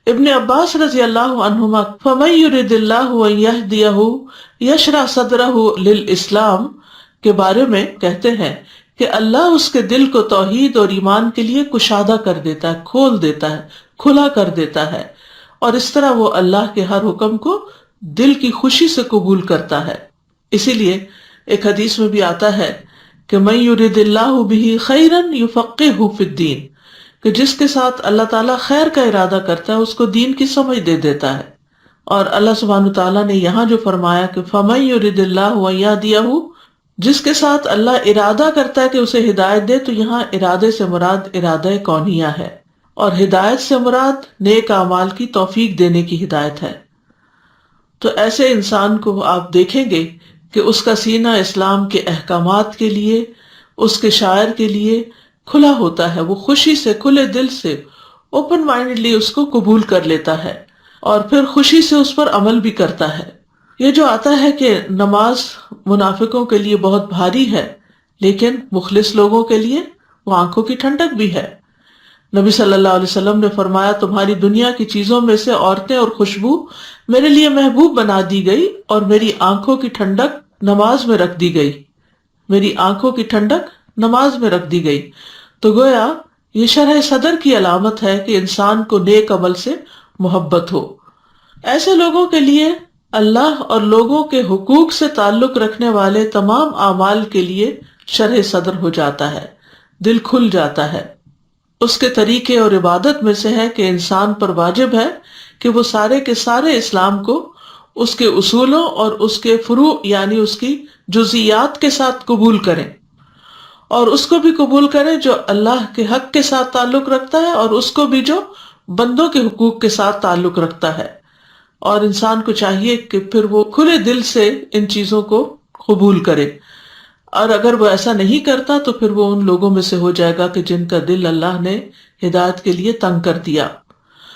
ابن عباس رضی اللہ عنہما فَمَن يُرِدِ اللَّهُ أَن يَهْدِيَهُ يَشْرَحْ صَدْرَهُ لِلْإِسْلَامِ کے بارے میں کہتے ہیں کہ اللہ اس کے دل کو توحید اور ایمان کے لیے کشادہ کر دیتا ہے، کھول دیتا ہے، کھلا کر دیتا ہے، اور اس طرح وہ اللہ کے ہر حکم کو دل کی خوشی سے قبول کرتا ہے۔ اسی لیے ایک حدیث میں بھی آتا ہے کہ من یرد اللہ بہ خیرا یفقہہ فی الدین، کہ جس کے ساتھ اللہ تعالیٰ خیر کا ارادہ کرتا ہے اس کو دین کی سمجھ دے دیتا ہے۔ اور اللہ سبحانہ تعالیٰ نے یہاں جو فرمایا کہ فَمَن يُرِدِ اللَّهُ أَن يَهْدِيَهُ، جس کے ساتھ اللہ ارادہ کرتا ہے کہ اسے ہدایت دے، تو یہاں ارادے سے مراد ارادہ کونیہ ہے، اور ہدایت سے مراد نیک اعمال کی توفیق دینے کی ہدایت ہے۔ تو ایسے انسان کو آپ دیکھیں گے کہ اس کا سینہ اسلام کے احکامات کے لیے، اس کے شاعر کے لیے کھلا ہوتا ہے، وہ خوشی سے، کھلے دل سے، اوپن مائنڈلی اس کو قبول کر لیتا ہے، اور پھر خوشی سے اس پر عمل بھی کرتا ہے۔ یہ جو آتا ہے کہ نماز منافقوں کے لیے بہت بھاری ہے، لیکن مخلص لوگوں کے لیے وہ آنکھوں کی ٹھنڈک بھی ہے۔ نبی صلی اللہ علیہ وسلم نے فرمایا تمہاری دنیا کی چیزوں میں سے عورتیں اور خوشبو میرے لیے محبوب بنا دی گئی، اور میری آنکھوں کی ٹھنڈک نماز میں رکھ دی گئی، میری آنکھوں کی ٹھنڈک نماز میں رکھ دی گئی۔ تو گویا یہ شرح صدر کی علامت ہے کہ انسان کو نیک عمل سے محبت ہو۔ ایسے لوگوں کے لیے اللہ اور لوگوں کے حقوق سے تعلق رکھنے والے تمام اعمال کے لیے شرح صدر ہو جاتا ہے، دل کھل جاتا ہے۔ اس کے طریقے اور عبادت میں سے ہے کہ انسان پر واجب ہے کہ وہ سارے کے سارے اسلام کو اس کے اصولوں اور اس کے فروع یعنی اس کی جزیات کے ساتھ قبول کریں، اور اس کو بھی قبول کریں جو اللہ کے حق کے ساتھ تعلق رکھتا ہے، اور اس کو بھی جو بندوں کے حقوق کے ساتھ تعلق رکھتا ہے۔ اور انسان کو چاہیے کہ پھر وہ کھلے دل سے ان چیزوں کو قبول کرے، اور اگر وہ ایسا نہیں کرتا تو پھر وہ ان لوگوں میں سے ہو جائے گا کہ جن کا دل اللہ نے ہدایت کے لیے تنگ کر دیا۔